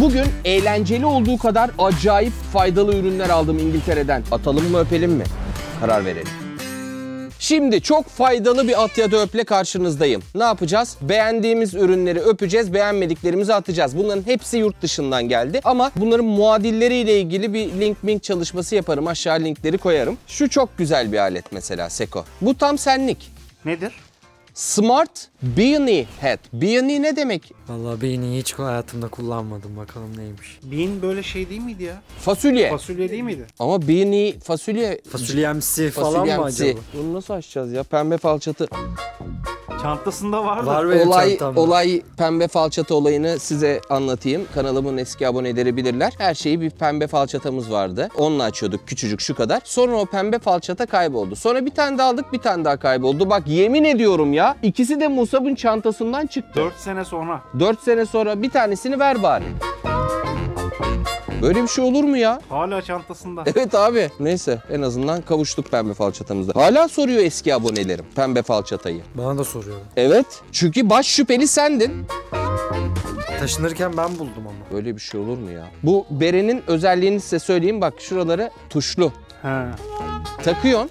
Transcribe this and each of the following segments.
Bugün eğlenceli olduğu kadar acayip faydalı ürünler aldım İngiltere'den. Atalım mı öpelim mi? Karar verelim. Şimdi çok faydalı bir at ya da öple karşınızdayım. Ne yapacağız? Beğendiğimiz ürünleri öpeceğiz, beğenmediklerimizi atacağız. Bunların hepsi yurt dışından geldi. Ama bunların muadilleriyle ilgili bir link çalışması yaparım. Aşağı linkleri koyarım. Şu çok güzel bir alet mesela Seko. Bu tam senlik. Nedir? Smart Beanie Hat. Beanie ne demek? Vallahi Beanie'yi hiç hayatımda kullanmadım. Bakalım neymiş. Bean böyle şey değil miydi ya? Fasulye. Fasulye değil miydi? Ama Beanie fasulye. Fasulyemsi falan mı acaba? Bunu nasıl açacağız ya? Pembe falçatı. Çantasında var da. Var benim çantamda. Olay pembe falçata olayını size anlatayım. Kanalımın eski aboneleri bilirler. Her şeyi bir pembe falçatamız vardı. Onunla açıyorduk küçücük şu kadar. Sonra o pembe falçata kayboldu. Sonra bir tane daha aldık, bir tane daha kayboldu. Bak yemin ediyorum ya. İkisi de Musab'ın çantasından çıktı. 4 sene sonra. 4 sene sonra bir tanesini ver bari. Böyle bir şey olur mu ya? Hala çantasında. Evet abi. Neyse en azından kavuştuk pembe falçatamızda. Hala soruyor eski abonelerim pembe falçatayı. Bana da soruyorlar. Evet. Çünkü baş şüpheli sendin. Taşınırken ben buldum ama. Böyle bir şey olur mu ya? Bu berenin özelliğini size söyleyeyim. Bak şuraları tuşlu. He. Takıyorsun.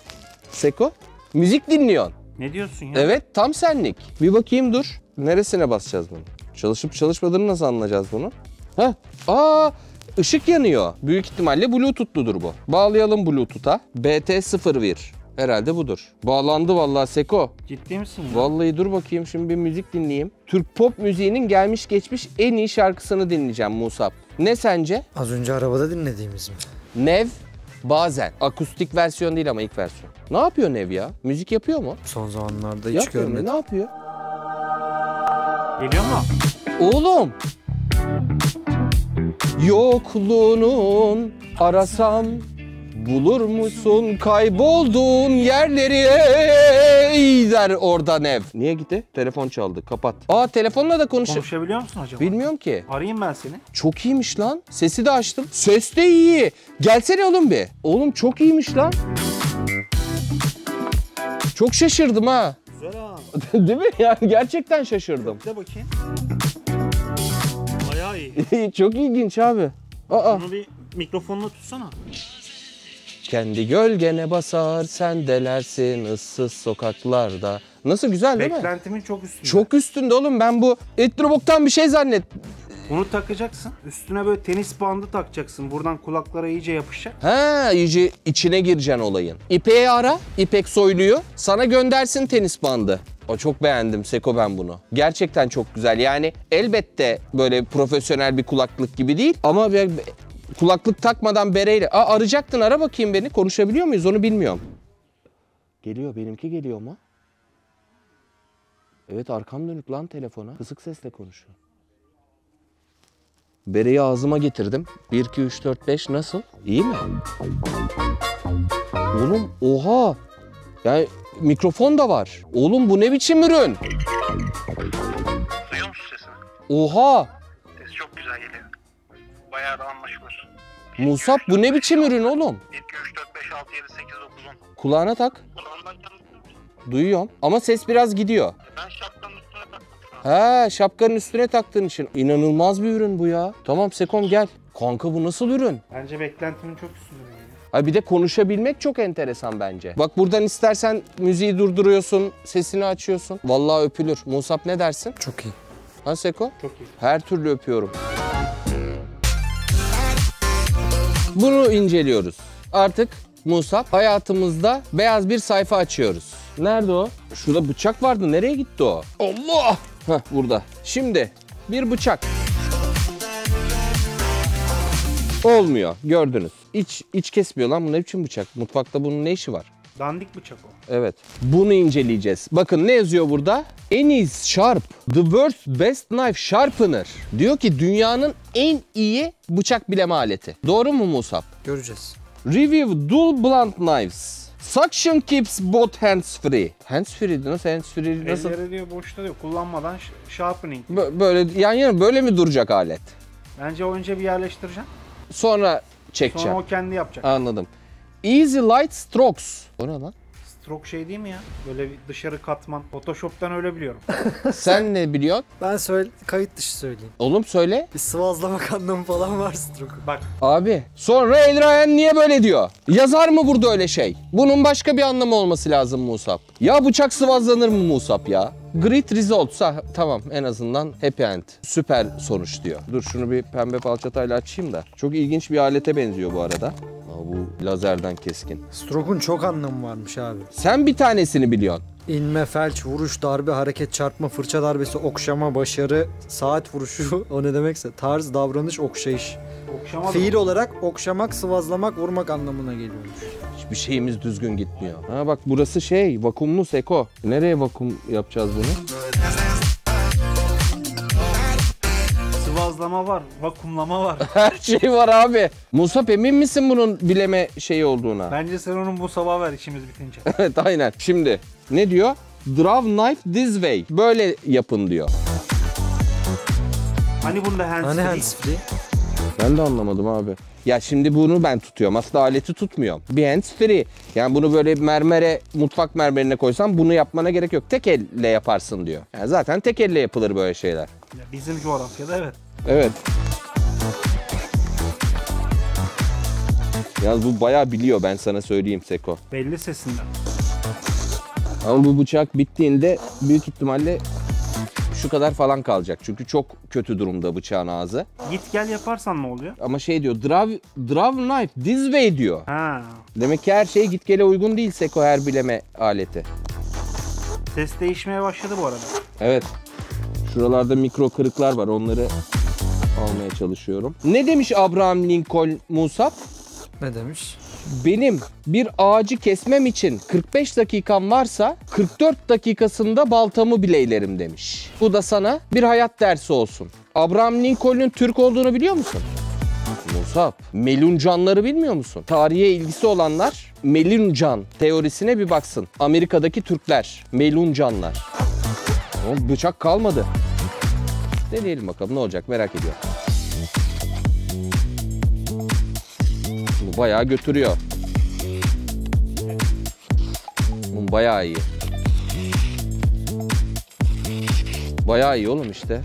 Seko. Müzik dinliyorsun. Ne diyorsun ya? Evet tam senlik. Bir bakayım dur. Neresine basacağız bunu? Çalışıp çalışmadığını nasıl anlayacağız bunu? Heh. Aa! Işık yanıyor. Büyük ihtimalle Bluetooth'ludur bu. Bağlayalım Bluetooth'a. BT01. Herhalde budur. Bağlandı vallahi Seko. Ciddi misin ya? Vallahi dur bakayım şimdi bir müzik dinleyeyim. Türk pop müziğinin gelmiş geçmiş en iyi şarkısını dinleyeceğim Musab. Ne sence? Az önce arabada dinlediğimiz mi? Nev bazen. Akustik versiyon değil ama ilk versiyon. Ne yapıyor Nev ya? Müzik yapıyor mu? Son zamanlarda hiç Yapmıyor mu? görmedim. Ne yapıyor? Geliyor mu? Oğlum. Yokluğunun arasam bulur musun kaybolduğun yerleri ey der orada Nev. Niye gitti? Telefon çaldı. Kapat. Aa telefonla da Konuşabiliyor musun acaba? Bilmiyorum ki. Arayayım ben seni. Çok iyiymiş lan. Sesi de açtım. Ses de iyi. Gelsene oğlum bir. Oğlum çok iyiymiş lan. Çok şaşırdım ha. Güzel ha. Değil mi? Yani gerçekten şaşırdım. De bakayım. Bayağı iyi. Çok ilginç abi. Aa. Bunu bir mikrofonla tutsana. Kendi gölgene basar sen delersin ıssız sokaklarda. Nasıl güzel değil mi? Beklentimin çok üstünde. Çok üstünde oğlum ben bu Etrobok'tan bir şey zannettim. Bunu takacaksın. Üstüne böyle tenis bandı takacaksın. Buradan kulaklara iyice yapışacak. Ha iyice içine gireceksin olayın. İpek'i ara, İpek Soylu'yu sana göndersin tenis bandı. O çok beğendim Seko ben bunu. Gerçekten çok güzel. Yani elbette böyle profesyonel bir kulaklık gibi değil ama kulaklık takmadan bereyle. Aa arayacaktın ara bakayım beni. Konuşabiliyor muyuz onu bilmiyorum. Geliyor benimki geliyor mu? Evet arkam dönük lan telefona. Kısık sesle konuşuyor. Bereyi ağzıma getirdim. 1, 2, 3, 4, 5 nasıl? İyi mi? Oğlum oha. Yani mikrofon da var. Oğlum bu ne biçim ürün? Duyuyor musun sesini? Oha. Sesi çok güzel geliyor. Bayağı da anlaşılır. Musab bu ne biçim ürün oğlum? 1, 2, 3, 4, 5, 6, 7, 8, 9, 10. Kulağına tak. Kulağından canlı. Duyuyorum. Ama ses biraz gidiyor. Ben şapkanın üstüne taktım şu an. He şapkanın üstüne taktığın için. İnanılmaz bir ürün bu ya. Tamam Sekom gel. Kanka bu nasıl ürün? Bence beklentimin çok üstünde. Yani. Ha bir de konuşabilmek çok enteresan bence. Bak buradan istersen müziği durduruyorsun, sesini açıyorsun. Vallahi öpülür. Musab ne dersin? Çok iyi. Ha Seko? Çok iyi. Her türlü öpüyorum. Bunu inceliyoruz. Artık Musab hayatımızda beyaz bir sayfa açıyoruz. Nerede o? Şurada bıçak vardı. Nereye gitti o? Allah! Heh burada. Şimdi bir bıçak. Olmuyor. Gördünüz. İç kesmiyor lan. Bu ne biçim bıçak? Mutfakta bunun ne işi var? Dandik bıçak o. Evet. Bunu inceleyeceğiz. Bakın ne yazıyor burada? Any's Sharp. The world's best knife sharpener. Diyor ki dünyanın en iyi bıçak bileme aleti. Doğru mu Musab? Göreceğiz. Review dual blunt knives. Suction keeps both hands free. Hands free nasıl? Hands free nasıl? Elleri diyor boşta diyor. Kullanmadan sharpening. Böyle yan yana böyle mi duracak alet? Bence önce bir yerleştireceğim. Sonra çekeceğim. Sonra o kendi yapacak. Anladım. Easy light strokes. O ne lan? Stroke şey değil mi ya? Böyle bir dışarı katman. Photoshop'tan öyle biliyorum. Sen ne biliyorsun? Ben kayıt dışı söyleyeyim. Oğlum söyle. Bir sıvazlamak anlamı falan var stroke. Bak Abi sonra El Ryan niye böyle diyor? Yazar mı burada öyle şey? Bunun başka bir anlamı olması lazım Musab. Ya bıçak sıvazlanır mı Musab ya? Great results. Tamam, en azından happy end. Süper sonuç diyor. Dur şunu bir pembe falçatayla açayım da. Çok ilginç bir alete benziyor bu arada. Aa, bu lazerden keskin. Stroke'un çok anlamı varmış abi. Sen bir tanesini biliyorsun. İnme, felç, vuruş, darbe, hareket, çarpma, fırça darbesi, okşama, başarı, saat vuruşu, o ne demekse, tarz, davranış, okşayış. okşamadım. Fiil olarak okşamak, sıvazlamak, vurmak anlamına geliyormuş. Hiçbir şeyimiz düzgün gitmiyor. Ha bak burası şey, vakumlu Seko. Nereye vakum yapacağız bunu? Sıvazlama var, vakumlama var. Her şey var abi. Musab emin misin bunun bileme şeyi olduğuna? Bence sen onun bu sabah ver işimiz bitince. Evet aynen. Şimdi ne diyor? Draw knife this way. Böyle yapın diyor. Hani bunda hands Hani free? hands free? Ben de anlamadım abi. Ya şimdi bunu ben tutuyorum. Aslında aleti tutmuyorum. Bir hands free. Yani bunu böyle mermere, mutfak mermerine koysam bunu yapmana gerek yok. Tek elle yaparsın diyor. Yani zaten tek elle yapılır böyle şeyler. Ya bizim coğrafyada evet. Evet. Yalnız bu bayağı biliyor, ben sana söyleyeyim Seko. Belli sesinden. Ama bu bıçak bittiğinde büyük ihtimalle şu kadar falan kalacak. Çünkü çok kötü durumda bıçağın ağzı. Git gel yaparsan ne oluyor? Ama şey diyor, draw knife this way diyor. Ha. Demek ki her şey git gele uygun değil Seko, her bileme aleti. Ses değişmeye başladı bu arada. Evet. Şuralarda mikro kırıklar var, onları almaya çalışıyorum. Ne demiş Abraham Lincoln Musab? Ne demiş? Benim bir ağacı kesmem için 45 dakikam varsa 44 dakikasında baltamı bileylerim demiş. Bu da sana bir hayat dersi olsun. Abraham Lincoln'un Türk olduğunu biliyor musun? Musab, Meluncanları bilmiyor musun? Tarihe ilgisi olanlar Meluncan teorisine bir baksın. Amerika'daki Türkler, Meluncanlar. Ama bıçak kalmadı. Deneyelim bakalım ne olacak, merak ediyorum. Bu bayağı götürüyor. Bu bayağı iyi. Bayağı iyi oğlum işte.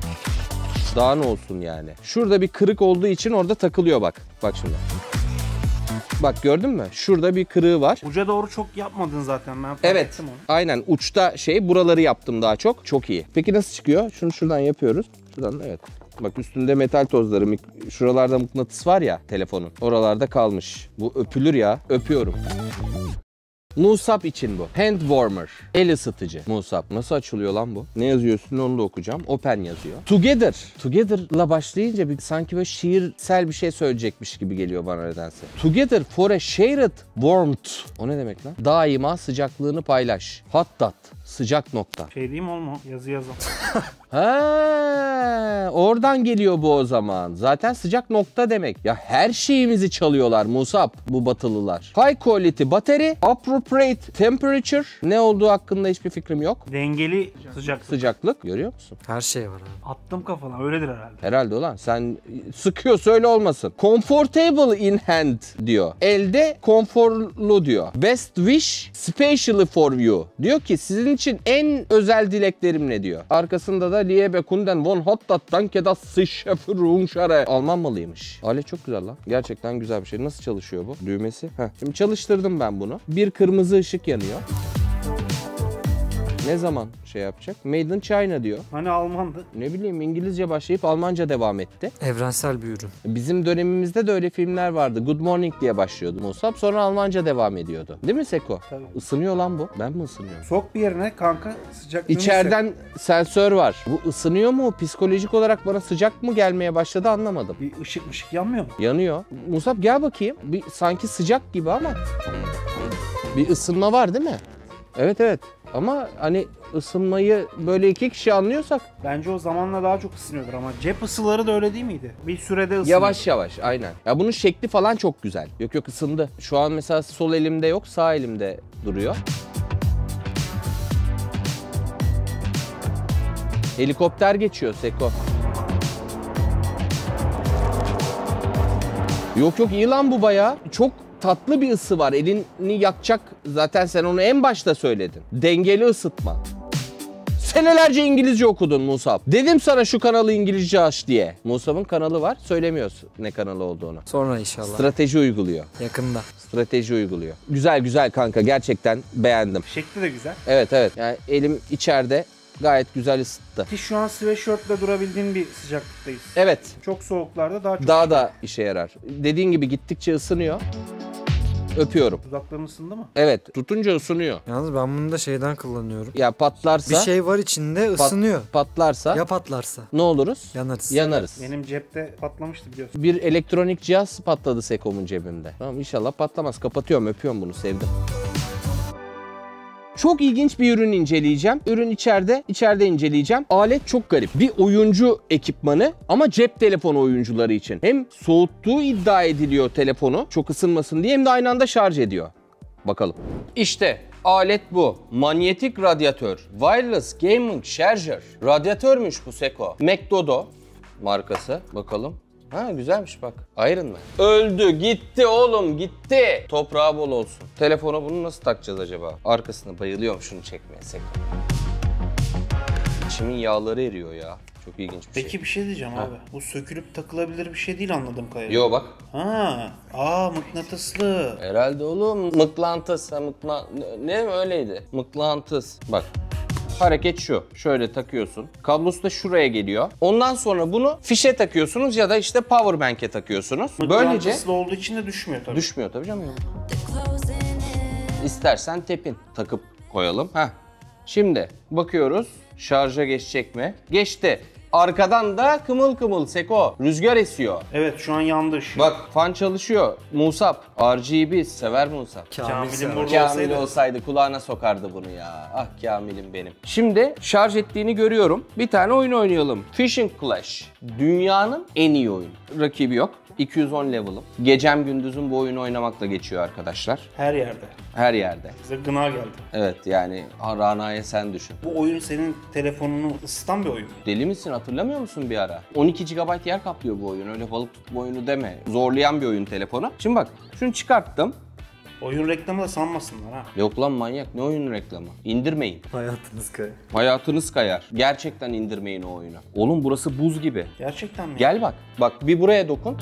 Daha ne olsun yani. Şurada bir kırık olduğu için orada takılıyor bak. Bak şimdi. Bak gördün mü? Şurada bir kırığı var. Uca doğru çok yapmadın zaten, ben fark Evet. ettim onu. Aynen uçta buraları yaptım daha çok. Çok iyi. Peki nasıl çıkıyor? Şunu şuradan yapıyoruz. Şuradan evet. Bak üstünde metal tozları. Şuralarda mıknatıs var ya telefonun. Oralarda kalmış. Bu öpülür ya. Öpüyorum. Musab için bu. Hand warmer. El ısıtıcı. Musab. Nasıl açılıyor lan bu? Ne yazıyor üstünde onu da okuyacağım. Open yazıyor. Together. Together'la başlayınca sanki böyle şiirsel bir şey söyleyecekmiş gibi geliyor bana nedense. Together for a shared warmth. O ne demek lan? Daima sıcaklığını paylaş. Hot dot. Sıcak nokta. Şey diyeyim olma, yazı yazalım. Ha, oradan geliyor bu o zaman. Zaten sıcak nokta demek. Ya her şeyimizi çalıyorlar Musab bu batılılar. High quality battery, appropriate temperature. Ne olduğu hakkında hiçbir fikrim yok. Dengeli sıcaklık. Sıcaklık görüyor musun? Her şey var abi. Attım kafana, öyledir herhalde. Herhalde ulan sen sıkıyorsa öyle olmasın. Comfortable in hand diyor. Elde konforlu diyor. Best wish specially for you. Diyor ki sizin için en özel dileklerim ne diyor. Arkasında da Liebe Kunden von Hottat Danke das sich Rungschare. Alman malıymış. Alet çok güzel lan. Gerçekten güzel bir şey. Nasıl çalışıyor bu? Düğmesi. Heh. Şimdi çalıştırdım ben bunu. Bir kırmızı ışık yanıyor. Ne zaman şey yapacak? Made in China diyor. Hani Almandı. Ne bileyim İngilizce başlayıp Almanca devam etti. Evrensel bir ürün. Bizim dönemimizde de öyle filmler vardı. Good Morning diye başlıyordu Musab. Sonra Almanca devam ediyordu. Değil mi Seko? Tabii. Isınıyor lan bu. Ben mi ısınıyorum? Sok bir yerine kanka, sıcaklığını İçeriden sensör var. Bu ısınıyor mu? Psikolojik olarak bana sıcak mı gelmeye başladı anlamadım. bir ışık yanmıyor mu? Yanıyor. Musab gel bakayım. Bir sanki sıcak gibi ama bir ısınma var değil mi? Evet evet. Ama hani ısınmayı böyle iki kişi anlıyorsak Bence o zamanla daha çok ısınıyordur ama cep ısıları da öyle değil miydi? Bir sürede ısınıyor. yavaş yavaş aynen. Ya bunun şekli falan çok güzel. Yok yok ısındı. Şu an mesela sol elimde yok, sağ elimde duruyor. Helikopter geçiyor Seko. Yok yok iyi lan bu bayağı. Çok tatlı bir ısı var. Elini yakacak. Zaten sen onu en başta söyledin. Dengeli ısıtma. Senelerce İngilizce okudun Musab. Dedim sana şu kanalı İngilizce aç diye. Musab'ın kanalı var. Söylemiyorsun ne kanalı olduğunu. Sonra inşallah. Strateji uyguluyor. Yakında. Strateji uyguluyor. Güzel güzel kanka. Gerçekten beğendim. Şekli de güzel. Evet evet. Yani elim içeride gayet güzel ısıttı. Ki şu an sweatshirtle durabildiğin bir sıcaklıktayız. Evet. Çok soğuklarda daha çok Daha da işe yarar. Dediğin gibi gittikçe ısınıyor. Öpüyorum. Dudakların ısındı mı? Evet. Tutunca ısınıyor. Yalnız ben bunu da şeyden kullanıyorum. Ya patlarsa... Bir şey var içinde ısınıyor. Patlarsa... Ya patlarsa? Ne oluruz? Yanarız. Yanarız. Benim cepte patlamıştı biliyorsun. Bir elektronik cihaz patladı Seko'mun cebimde. Tamam inşallah patlamaz. Kapatıyorum, öpüyorum bunu. Sevdim. Çok ilginç bir ürün inceleyeceğim. Ürün içeride inceleyeceğim. Alet çok garip. Bir oyuncu ekipmanı ama cep telefonu oyuncuları için. Hem soğuttuğu iddia ediliyor telefonu çok ısınmasın diye hem de aynı anda şarj ediyor. Bakalım. İşte alet bu. Manyetik radyatör. Wireless gaming charger. Radyatörmüş bu Seko. McDodo markası. Bakalım. Ha güzelmiş bak. Iron Man. Öldü, gitti oğlum, gitti. Toprağı bol olsun. Telefona bunu nasıl takacağız acaba? Arkasına bayılıyorum şunu çekmeye Seko. İçimin yağları eriyor ya. Çok ilginç bir şey. Peki bir şey diyeceğim abi. Bu sökülüp takılabilir bir şey değil anladığım kadarıyla. Yo bak. Mıknatıslı. Herhalde oğlum mıklantıs. Ne öyleydi? Mıklantıs. Bak. Hareket şu. Şöyle takıyorsun. Kablosu da şuraya geliyor. Ondan sonra bunu fişe takıyorsunuz ya da işte power bank'e takıyorsunuz. Böylece Mıknatıslı olduğu için de düşmüyor tabii. düşmüyor tabii canım. İstersen tepin takıp koyalım. Heh. Şimdi bakıyoruz şarja geçecek mi? Geçti. Arkadan da kımıl kımıl Seko. Rüzgar esiyor. Evet şu an yandı ışığı. Bak fan çalışıyor. Musab. RGB sever Musab. Kamil'in burada Kamil olsaydı kulağına sokardı bunu ya. Ah Kamil'im benim. Şimdi şarj ettiğini görüyorum. Bir tane oyun oynayalım. Fishing Clash. Dünyanın en iyi oyunu. Rakibi yok. 210 level'ım. Gecem gündüzüm bu oyunu oynamakla geçiyor arkadaşlar. Her yerde. Her yerde. Bize gına geldi. Evet yani Rana'ya sen düşün. Bu oyun senin telefonunu ısıtan bir oyun. Deli misin, hatırlamıyor musun bir ara? 12 GB yer kaplıyor bu oyun. Öyle balık tutma oyunu deme. Zorlayan bir oyun telefonu. Şimdi bak şunu çıkarttım. Oyun reklamı da sanmasınlar ha. Yok lan manyak, ne oyun reklamı? İndirmeyin. Hayatınız kayar. Hayatınız kayar. Gerçekten indirmeyin o oyunu. Oğlum burası buz gibi. Gerçekten mi? Gel bak. Bak bir buraya dokun.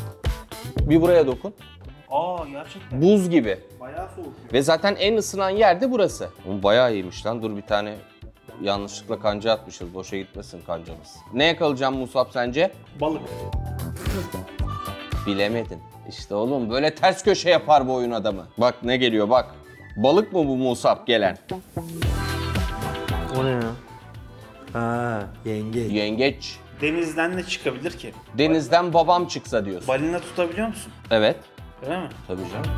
Bir buraya dokun. Gerçekten. Buz gibi. Bayağı soğuk. Ve zaten en ısınan yer de burası. Oğlum bayağı iyiymiş lan. Dur bir tane yanlışlıkla kanca atmışız. Boşa gitmesin kancamız. Ne yakalayacağım Musab sence? Balık. Bilemedin. İşte oğlum böyle ters köşe yapar bu oyun adamı. Bak ne geliyor bak. Balık mı bu Musab gelen? O ne ya? Ha, yengeç. Yengeç. Denizden ne çıkabilir ki? Denizden babam çıksa diyorsun. Balina tutabiliyor musun? Evet. Öyle mi? Tabii canım.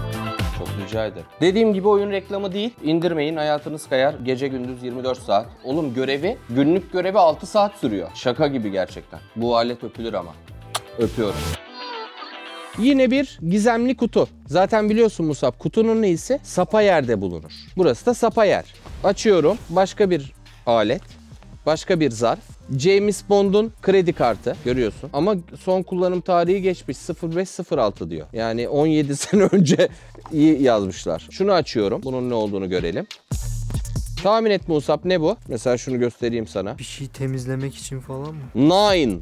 Çok rica ederim. Dediğim gibi oyun reklamı değil. İndirmeyin, hayatınız kayar. Gece gündüz 24 saat. Oğlum günlük görevi 6 saat sürüyor. Şaka gibi gerçekten. Bu alet öpülür ama. Öpüyorum. Yine bir gizemli kutu. Zaten biliyorsun Musab, kutunun neyse sapa yerde bulunur. Burası da sapa yer. Açıyorum. Başka bir alet. Başka bir zarf. James Bond'un kredi kartı görüyorsun. Ama son kullanım tarihi geçmiş. 0506 diyor. Yani 17 sene önce iyi yazmışlar. Şunu açıyorum. Bunun ne olduğunu görelim. Tahmin et Musab, ne bu? Mesela şunu göstereyim sana. Bir şey temizlemek için falan mı? Nine.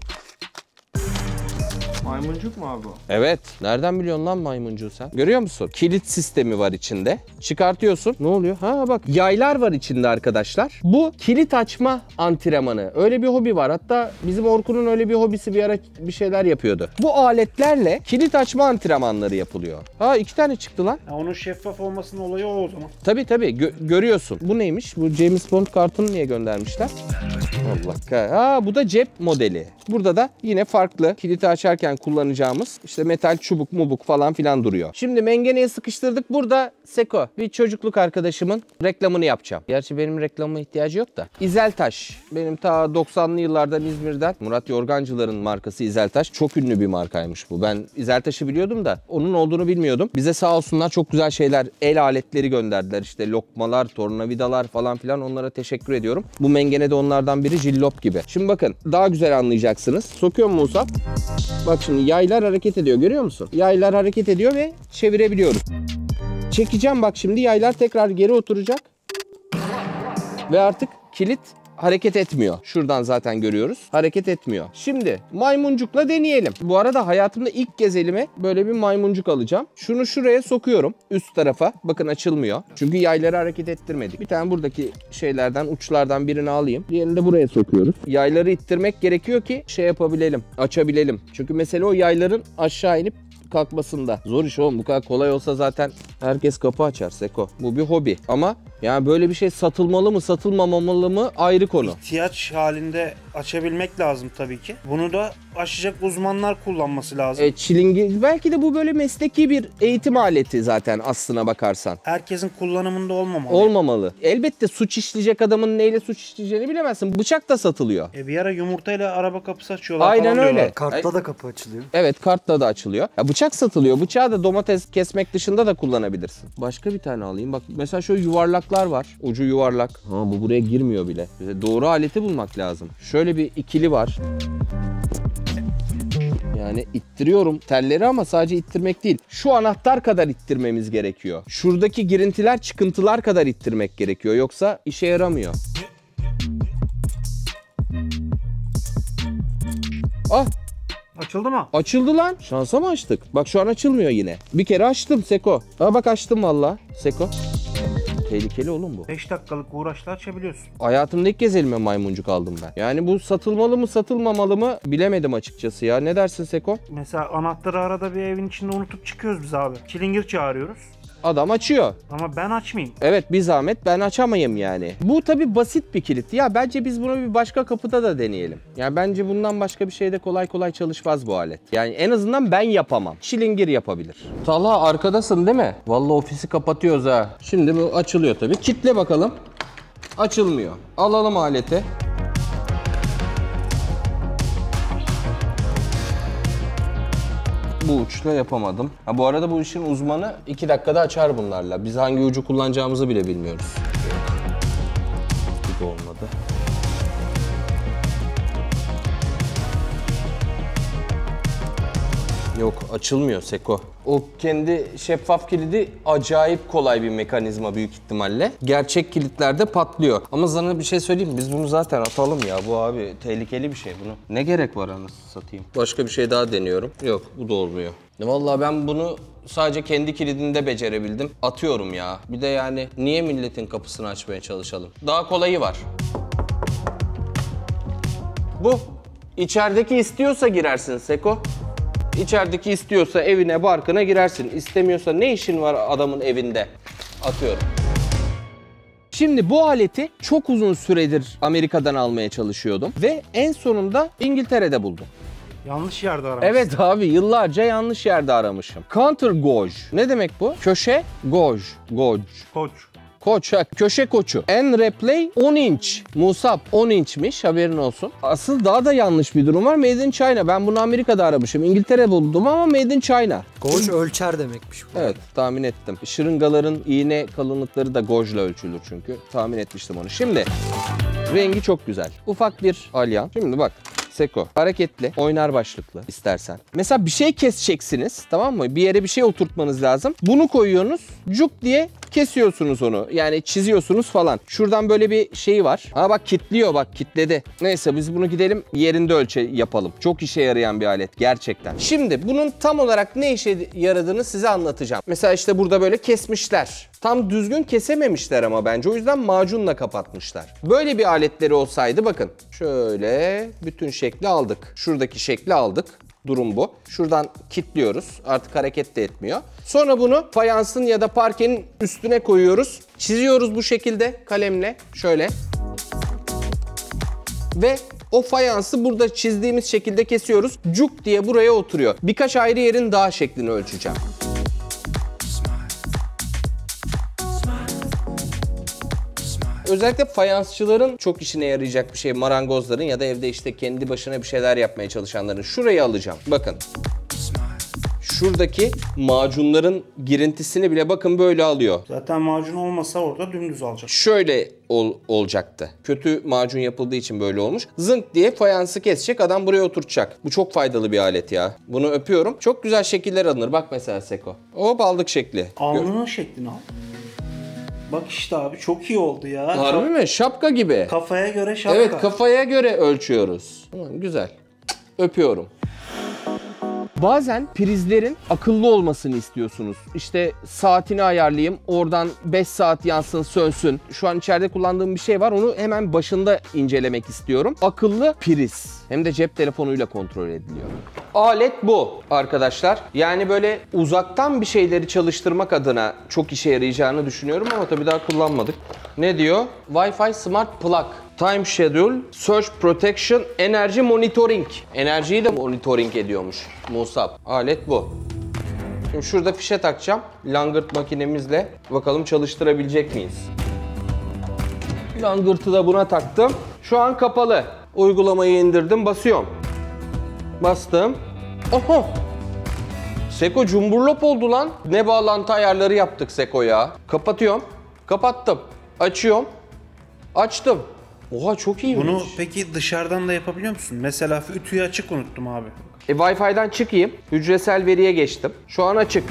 Maymuncuk mu abi bu? Evet. Nereden biliyorsun lan maymuncuğu sen? Görüyor musun? Kilit sistemi var içinde. Çıkartıyorsun. Ne oluyor? Ha bak, yaylar var içinde arkadaşlar. Bu kilit açma antrenmanı. Öyle bir hobi var. Hatta bizim Orkun'un öyle bir hobisi, bir ara bir şeyler yapıyordu. Bu aletlerle kilit açma antrenmanları yapılıyor. Ha 2 tane çıktı lan. Ya onun şeffaf olmasının olayı o zaman. Tabii görüyorsun. Bu neymiş? Bu James Bond kartını niye göndermişler? Allah kahretsin. Ha bu da cep modeli. Burada da yine farklı kilidi açarken kullanacağımız işte metal çubuk mubuk falan filan duruyor. Şimdi mengeneye sıkıştırdık. Burada Seko, bir çocukluk arkadaşımın reklamını yapacağım. Gerçi benim reklamıma ihtiyacı yok da. İzeltaş. Benim ta 90'lı yıllardan İzmir'den Murat Yorgancılar'ın markası İzeltaş. Çok ünlü bir markaymış bu. Ben İzeltaş'ı biliyordum da onun olduğunu bilmiyordum. Bize sağ olsunlar çok güzel şeyler, el aletleri gönderdiler. İşte lokmalar, tornavidalar falan filan, onlara teşekkür ediyorum. Bu mengene de onlardan biri, jillop gibi. Şimdi bakın daha güzel anlayacaksınız. Sokuyorum Musab. Bak şimdi yaylar hareket ediyor, görüyor musun? Yaylar hareket ediyor ve çevirebiliyoruz. Çekeceğim bak, şimdi yaylar tekrar geri oturacak. Ve artık kilit hareket etmiyor. Şuradan zaten görüyoruz. Hareket etmiyor. Şimdi maymuncukla deneyelim. Bu arada hayatımda ilk kez elime böyle bir maymuncuk alacağım. Şunu şuraya sokuyorum. Üst tarafa. Bakın açılmıyor. Çünkü yayları hareket ettirmedik. Bir tane buradaki şeylerden, uçlardan birini alayım. Diğerini de buraya sokuyoruz. Yayları ittirmek gerekiyor ki şey yapabilelim. Açabilelim. Çünkü mesele o yayların aşağı inip kalkmasında. Zor iş oğlum. Bu kadar kolay olsa zaten herkes kapı açar Seko. Bu bir hobi. Ama yani böyle bir şey satılmalı mı satılmamalı mı ayrı konu. İhtiyaç halinde açabilmek lazım tabii ki. Bunu da aşacak uzmanlar kullanması lazım. Çilingir belki de bu böyle mesleki bir eğitim aleti zaten aslına bakarsan. Herkesin kullanımında olmamalı. Olmamalı. Elbette suç işleyecek adamın neyle suç işleyeceğini bilemezsin. Bıçak da satılıyor. Bir ara yumurtayla araba kapısı açıyorlar Aynen falan öyle. diyorlar. Kartla da kapı açılıyor. Evet, kartla da açılıyor. Ya bıçak satılıyor. Bıçağı da domates kesmek dışında da kullanabilirsin. Başka bir tane alayım. Bak mesela şöyle yuvarlaklar var. Ucu yuvarlak. Ha, bu buraya girmiyor bile. Bize doğru aleti bulmak lazım. Şöyle bir ikili var. Yani ittiriyorum telleri ama sadece ittirmek değil. Şu anahtar kadar ittirmemiz gerekiyor. Şuradaki girintiler, çıkıntılar kadar ittirmek gerekiyor. Yoksa işe yaramıyor. Ah! Açıldı mı? Açıldı lan. Şansa mı açtık? Bak şu an açılmıyor yine. Bir kere açtım Seko. Aa bak açtım valla Seko. Tehlikeli oğlum bu. 5 dakikalık uğraşla açabiliyorsun. Hayatımda ilk kez elime maymuncuk aldım ben. Yani bu satılmalı mı satılmamalı mı bilemedim açıkçası ya. Ne dersin Seko? Mesela anahtarı arada bir evin içinde unutup çıkıyoruz biz abi. Çilingir çağırıyoruz. Adam açıyor. Ama ben açmayayım. Evet, bir zahmet ben açamayayım yani. Bu tabii basit bir kilit. Ya bence biz bunu bir başka kapıda da deneyelim. Yani bence bundan başka bir şeyde kolay kolay çalışmaz bu alet. Yani en azından ben yapamam. Çilingir yapabilir. Talha arkadasın değil mi? Vallahi ofisi kapatıyoruz ha. Şimdi bu açılıyor tabii. Kitle bakalım. Açılmıyor. Alalım aleti. Bu uçla yapamadım. Ha, bu arada bu işin uzmanı 2 dakikada açar bunlarla. Biz hangi ucu kullanacağımızı bile bilmiyoruz. Gibi olmadı. Yok, açılmıyor Seko. O kendi şeffaf kilidi acayip kolay bir mekanizma büyük ihtimalle. Gerçek kilitlerde patlıyor. Ama sana bir şey söyleyeyim mi? Biz bunu zaten atalım ya. Bu abi tehlikeli bir şey bunu. Ne gerek var anasını satayım. Başka bir şey daha deniyorum. Yok, bu da olmuyor. Vallahi ben bunu sadece kendi kilidinde becerebildim. Atıyorum ya. Bir de yani niye milletin kapısını açmaya çalışalım? Daha kolayı var. Bu. İçerideki istiyorsa girersin Seko. İçerideki istiyorsa evine, barkına girersin. İstemiyorsa ne işin var adamın evinde? Atıyorum. Şimdi bu aleti çok uzun süredir Amerika'dan almaya çalışıyordum. Ve en sonunda İngiltere'de buldum. Yanlış yerde aramışsın. Evet abi, yıllarca yanlış yerde aramışım. Counter gauge. Ne demek bu? Köşe gauge. Gauge. Koç. Koç, ha, köşe koçu. En-Replay 10 inç. Musab 10 inçmiş, haberin olsun. Asıl daha da yanlış bir durum var. Made in China. Ben bunu Amerika'da aramışım. İngiltere buldum ama Made in China. Gauge ölçer demekmiş bu. Evet, tahmin ettim. Şırıngaların iğne kalınlıkları da gauge'la ölçülür çünkü. Tahmin etmiştim onu. Şimdi rengi çok güzel. Ufak bir alyan. Şimdi bak. Seko, hareketli, oynar başlıklı istersen. Mesela bir şey keseceksiniz, tamam mı? Bir yere bir şey oturtmanız lazım. Bunu koyuyorsunuz, cuk diye kesiyorsunuz onu. Yani çiziyorsunuz falan. Şuradan böyle bir şey var. Ha bak kilitliyor, bak kilitledi. Neyse biz bunu gidelim yerinde ölçü yapalım. Çok işe yarayan bir alet gerçekten. Şimdi bunun tam olarak ne işe yaradığını size anlatacağım. Mesela işte burada böyle kesmişler. Tam düzgün kesememişler ama bence. O yüzden macunla kapatmışlar. Böyle bir aletleri olsaydı bakın. Şöyle bütün şekli aldık. Şuradaki şekli aldık. Durum bu. Şuradan kilitliyoruz. Artık hareket de etmiyor. Sonra bunu fayansın ya da parkenin üstüne koyuyoruz. Çiziyoruz bu şekilde kalemle. Şöyle. Ve o fayansı burada çizdiğimiz şekilde kesiyoruz. Cuk diye buraya oturuyor. Birkaç ayrı yerin daha şeklini ölçeceğim. Özellikle fayansçıların çok işine yarayacak bir şey. Marangozların ya da evde işte kendi başına bir şeyler yapmaya çalışanların. Şurayı alacağım. Bakın. şuradaki macunların girintisini bile bakın böyle alıyor. Zaten macun olmasa orada dümdüz alacak. Şöyle olacaktı. Kötü macun yapıldığı için böyle olmuş. Zınk diye fayansı kesecek, adam buraya oturtacak. Bu çok faydalı bir alet ya. Bunu öpüyorum. Çok güzel şekiller alınır. Bak mesela Seko. Hop aldık şekli. Alnının şeklini al. Bak işte abi çok iyi oldu ya. Harbi mi? Şapka gibi. Kafaya göre şapka. Evet, kafaya göre ölçüyoruz. Tamam, güzel. Öpüyorum. Bazen prizlerin akıllı olmasını istiyorsunuz. İşte saatini ayarlayayım, oradan 5 saat yansın, sönsün. Şu an içeride kullandığım bir şey var, onu hemen başında incelemek istiyorum. Akıllı priz. Hem de cep telefonuyla kontrol ediliyor. Alet bu arkadaşlar. Yani böyle uzaktan bir şeyleri çalıştırmak adına çok işe yarayacağını düşünüyorum ama tabii daha kullanmadık. Ne diyor? Wi-Fi Smart Plug. Time Schedule, Search Protection, Enerji Monitoring. Enerjiyi de monitoring ediyormuş Musab. Alet bu. Şimdi şurada fişe takacağım. Langırt makinemizle. Bakalım çalıştırabilecek miyiz? Langırtı da buna taktım. Şu an kapalı. Uygulamayı indirdim. Basıyorum. Bastım. Oho! Seko cumburlop oldu lan. Ne bağlantı ayarları yaptık Seko ya. Kapatıyorum. Kapattım. Açıyorum. Açtım. Oha çok iyiymiş. Bunu peki dışarıdan da yapabiliyor musun? Mesela ütüyü açık unuttum abi. Wi-Fi'den çıkayım. Hücresel veriye geçtim. Şu an açık.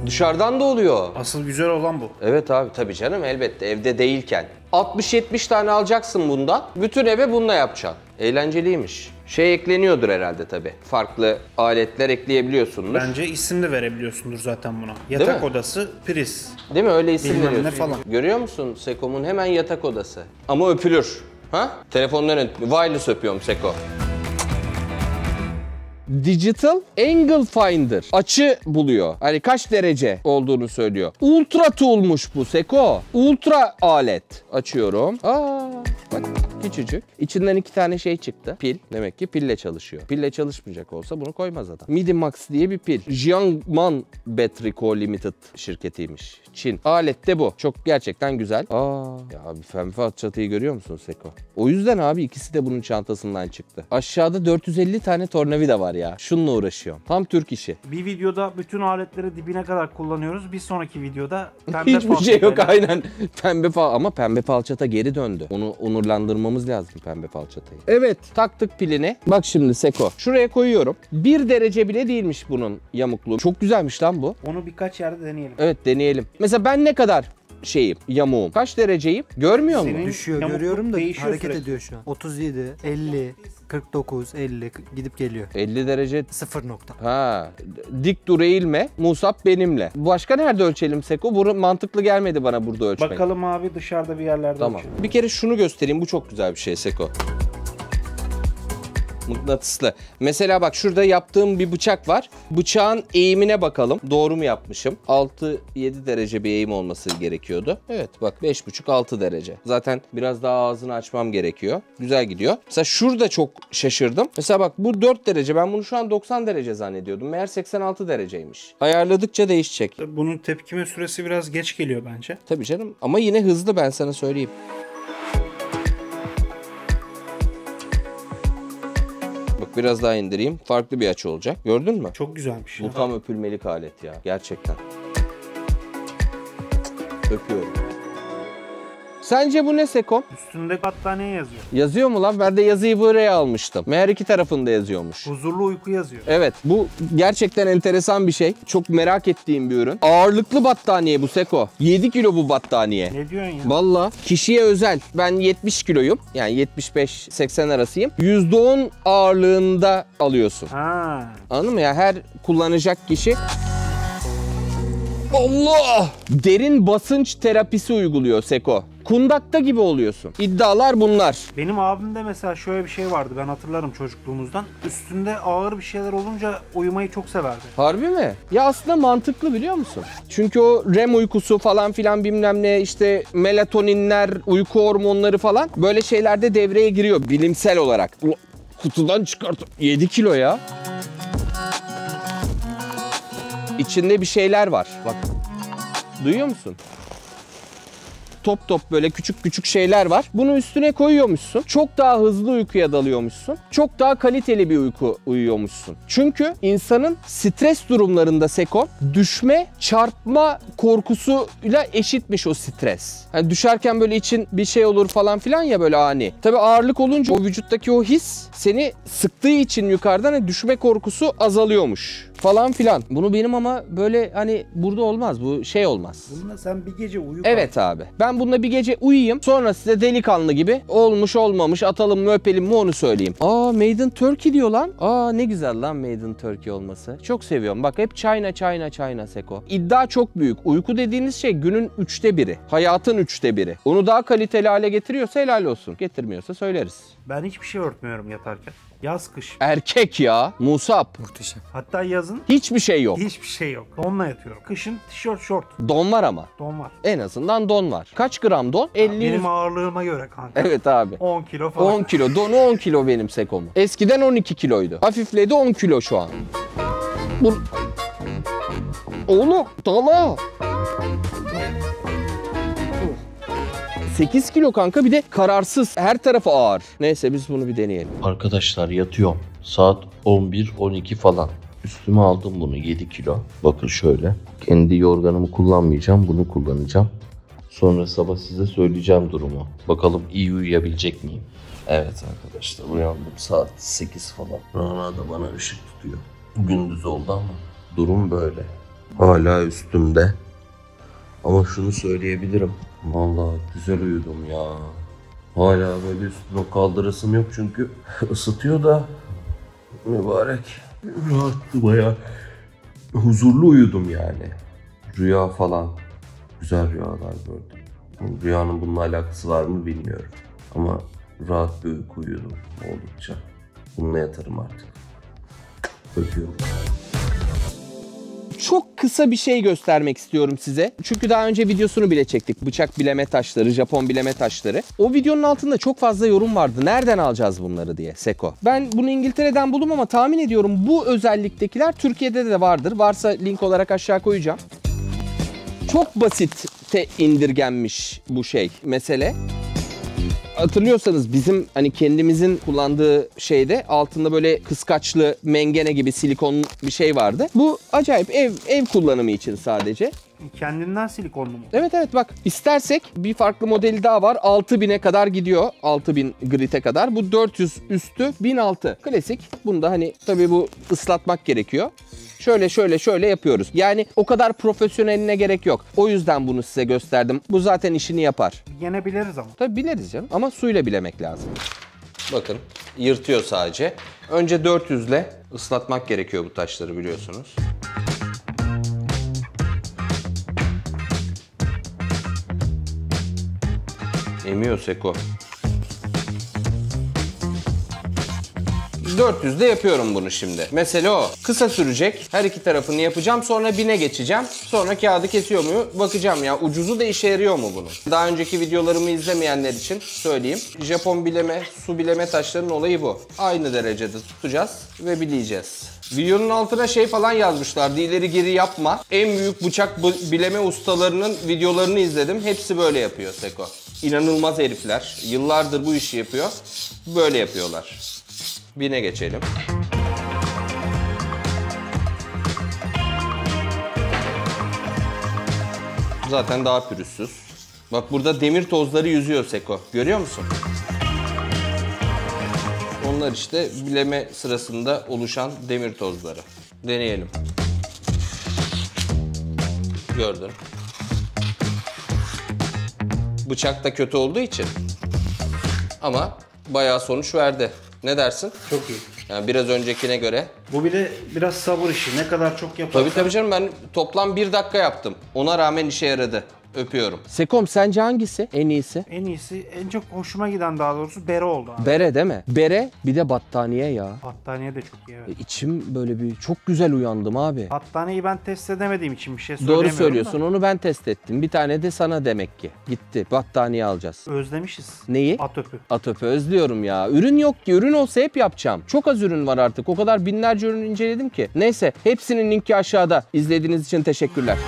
Dışarıdan da oluyor. Asıl güzel olan bu. Evet abi tabii canım, elbette evde değilken. 60-70 tane alacaksın bundan. Bütün eve bununla yapacaksın. Eğlenceliymiş. Şey ekleniyordur herhalde tabii. Farklı aletler ekleyebiliyorsundur. Bence isim de verebiliyorsundur zaten buna. Değil Yatak mi? odası, priz. Değil mi? Öyle isim Bilmem ne veriyorsun. falan. Görüyor musun Seko'mun hemen yatak odası. Ama öpülür. Ha? Telefondan wireless öpüyorum Seko. Digital Angle Finder. Açı buluyor. Hani kaç derece olduğunu söylüyor. Ultra tool'muş bu Seko. Ultra alet. Açıyorum. Bak küçücük. İçinden 2 tane şey çıktı. Pil. Demek ki pille çalışıyor. Pille çalışmayacak olsa bunu koymaz adam. Midimax diye bir pil. Jiangman Battery Co. Limited şirketiymiş. Çin. Alet de bu. Çok gerçekten güzel. Ya abi Fenfe çatıyı görüyor musun Seko? O yüzden abi ikisi de bunun çantasından çıktı. Aşağıda 450 tane tornavida var ya. Şununla uğraşıyorum. Tam Türk işi. Bir videoda bütün aletleri dibine kadar kullanıyoruz. Bir sonraki videoda Hiçbir şey yok aynen. Pembe ama pembe falçata geri döndü. Onu onurlandırmamız lazım pembe falçatayı. Evet, taktık pilini. Bak şimdi Seko. Şuraya koyuyorum. 1 derece bile değilmiş bunun yamukluğu. Çok güzelmiş lan bu. Onu birkaç yerde deneyelim. Evet, deneyelim. Mesela ben ne kadar yamuğum? Kaç dereceyim? Görmüyor musun? Senin Düşüyor yamukluk görüyorum da değişiyor hareket sürekli. ediyor şu an. 37, 50, 49, 50 gidip geliyor. 50 derece. 0 nokta. Ha, dik dur eğilme. Musab benimle. Başka nerede ölçelim Seko? Bu mantıklı gelmedi bana burada ölçmek. Bakalım abi dışarıda bir yerlerde Tamam. ölçelim. Bir kere şunu göstereyim. Bu çok güzel bir şey Seko. Mıknatıslı. Mesela bak şurada yaptığım bir bıçak var. Bıçağın eğimine bakalım. Doğru mu yapmışım? 6-7 derece bir eğim olması gerekiyordu. Evet bak 5,5-6 derece. Zaten biraz daha ağzını açmam gerekiyor. Güzel gidiyor. Mesela şurada çok şaşırdım. Mesela bak bu 4 derece. Ben bunu şu an 90 derece zannediyordum. Meğer 86 dereceymiş. Ayarladıkça değişecek. Bunun tepkime süresi biraz geç geliyor bence. Tabii canım. Ama yine hızlı, ben sana söyleyeyim. Bak biraz daha indireyim. Farklı bir açı olacak. Gördün mü? Çok güzelmiş ya. Bu tam öpülmelik alet ya. Gerçekten. Öpüyorum. Sence bu ne Seko? Üstünde battaniye yazıyor. Yazıyor mu lan? Ben de yazıyı buraya almıştım. Meğer 2 tarafında yazıyormuş. Huzurlu uyku yazıyor. Evet, bu gerçekten enteresan bir şey. Çok merak ettiğim bir ürün. Ağırlıklı battaniye bu Seko. 7 kilo bu battaniye. Ne diyorsun ya? Valla kişiye özel. Ben 70 kiloyum. Yani 75-80 arasıyım. %10 ağırlığında alıyorsun. Ha. Anladın mı ya? Her kullanacak kişi... Allah! Derin basınç terapisi uyguluyor Seko. Kundakta gibi oluyorsun. İddialar bunlar. Benim abimde mesela şöyle bir şey vardı, ben hatırlarım çocukluğumuzdan. Üstünde ağır bir şeyler olunca uyumayı çok severdi. Harbi mi? Ya aslında mantıklı biliyor musun? Çünkü o REM uykusu falan filan bilmem ne, işte melatoninler, uyku hormonları falan böyle şeylerde devreye giriyor bilimsel olarak. Kutudan çıkart. 7 kilo ya. İçinde bir şeyler var. Bak. Duyuyor musun? top top böyle küçük küçük şeyler var. Bunu üstüne koyuyormuşsun. Çok daha hızlı uykuya dalıyormuşsun. Çok daha kaliteli bir uyku uyuyormuşsun. Çünkü insanın stres durumlarında Seko, düşme, çarpma korkusuyla eşitmiş o stres. Yani düşerken böyle için bir şey olur falan filan ya, böyle ani. Tabii ağırlık olunca o vücuttaki o his seni sıktığı için yukarıdan düşme korkusu azalıyormuş falan filan. Bunu benim ama böyle hani burada olmaz. Bu şey olmaz. Bununla sen bir gece uyu. Evet abi. Ben bununla bir gece uyuyayım. Sonra size delikanlı gibi olmuş olmamış, atalım mı öpelim mi onu söyleyeyim. Aa, Made in Turkey diyor lan. Aa, ne güzel lan Made in Turkey olması. Çok seviyorum. Bak hep China Seko. İddia çok büyük. Uyku dediğiniz şey günün 1/3. Hayatın 1/3. Onu daha kaliteli hale getiriyorsa helal olsun. Getirmiyorsa söyleriz. Ben hiçbir şey örtmüyorum yatarken. Yaz kış. Erkek ya. Musab. Muhteşem. Hatta yazın Hiçbir şey yok. hiçbir şey yok. Donla yatıyorum. Kışın tişört şort. Don var ama. Don var. En azından don var. Kaç gram don? 50. Benim ağırlığıma göre kanka. Evet abi. 10 kilo falan. 10 kilo. Donu 10 kilo benim Seko'mu. Eskiden 12 kiloydu. Hafifledi, 10 kilo şu an. Oğlum dala. 8 kilo kanka, bir de kararsız. Her tarafı ağır. Neyse biz bunu bir deneyelim. Arkadaşlar yatıyorum. Saat 11-12 falan. Üstüme aldım bunu 7 kilo. Bakın şöyle. Kendi yorganımı kullanmayacağım. Bunu kullanacağım. Sonra sabah size söyleyeceğim durumu. Bakalım iyi uyuyabilecek miyim? Evet arkadaşlar, uyandım saat 8 falan. Rana da bana ışık tutuyor. Gündüz oldu ama durum böyle. Hala üstümde. Ama şunu söyleyebilirim. Vallahi güzel uyudum ya. Hala böyle üstüme kaldırasım yok çünkü ısıtıyor da mübarek. Rahattı bayağı. Huzurlu uyudum yani. Rüya falan. Güzel rüyalar gördüm. Rüyanın bununla alakası var mı bilmiyorum. Ama rahat bir uyku uyudum oldukça. Bununla yatarım artık. Öpüyorum. Çok kısa bir şey göstermek istiyorum size. Çünkü daha önce videosunu bile çektik. Bıçak bileme taşları, Japon bileme taşları. O videonun altında çok fazla yorum vardı. Nereden alacağız bunları diye Seko. Ben bunu İngiltere'den buldum ama tahmin ediyorum bu özelliktekiler Türkiye'de de vardır. Varsa link olarak aşağı koyacağım. Çok basite indirgenmiş bu mesele. Hatırlıyorsanız bizim hani kendimizin kullandığı şeyde altında böyle kıskaçlı mengene gibi silikon bir şey vardı. Bu acayip ev kullanımı için sadece. Kendinden silikonlu mu? Evet bak, istersek bir farklı modeli daha var. 6000'e kadar gidiyor. 6000 grit'e kadar. Bu 400 üstü 1006. Klasik. Bunda hani tabii bu ıslatmak gerekiyor. Şöyle yapıyoruz. Yani o kadar profesyoneline gerek yok. O yüzden bunu size gösterdim. Bu zaten işini yapar. Gene biliriz ama. Tabii bileriz canım ama suyla bilemek lazım. Bakın yırtıyor sadece. Önce 400 ile ıslatmak gerekiyor bu taşları, biliyorsunuz. Emiyor Seko. 400'de yapıyorum bunu şimdi. Mesele o. Kısa sürecek. Her iki tarafını yapacağım. Sonra 1000'e geçeceğim. Sonra kağıdı kesiyor mu? Bakacağım ya. Ucuzu da işe yarıyor mu bunun? Daha önceki videolarımı izlemeyenler için söyleyeyim. Japon bileme, su bileme taşlarının olayı bu. Aynı derecede tutacağız ve bileyeceğiz. Videonun altına şey falan yazmışlardı. İleri geri yapma. En büyük bıçak bileme ustalarının videolarını izledim. Hepsi böyle yapıyor Seko. İnanılmaz herifler. Yıllardır bu işi yapıyor. Böyle yapıyorlar. 1000'e geçelim. Zaten daha pürüzsüz. Bak burada demir tozları yüzüyor Seko. Görüyor musun? Onlar işte bileme sırasında oluşan demir tozları. Deneyelim. Gördün. Bıçak da kötü olduğu için. Ama bayağı sonuç verdi. Ne dersin? Çok iyi. Yani biraz öncekine göre. Bu bir de biraz sabır işi. Ne kadar çok yaparsan. Tabii canım, ben toplam 1 dakika yaptım. Ona rağmen işe yaradı. Öpüyorum. Sekom sence hangisi en iyisi? En iyisi, en çok hoşuma giden daha doğrusu bere oldu abi. Bere değil mi? Bere bir de battaniye ya. Battaniye de çok iyi, evet. İçim böyle bir çok güzel uyandım abi. Battaniyeyi ben test edemediğim için bir şey söyleyemiyorum. Doğru söylüyorsun, onu ben test ettim. Bir tane de sana demek ki. Gitti. Battaniye alacağız. Özlemişiz. Neyi? Atöpü. Atöpü özlüyorum ya. Ürün yok ki. Ürün olsa hep yapacağım. Çok az ürün var artık. O kadar binlerce ürün inceledim ki. Neyse, hepsinin linki aşağıda. İzlediğiniz için teşekkürler.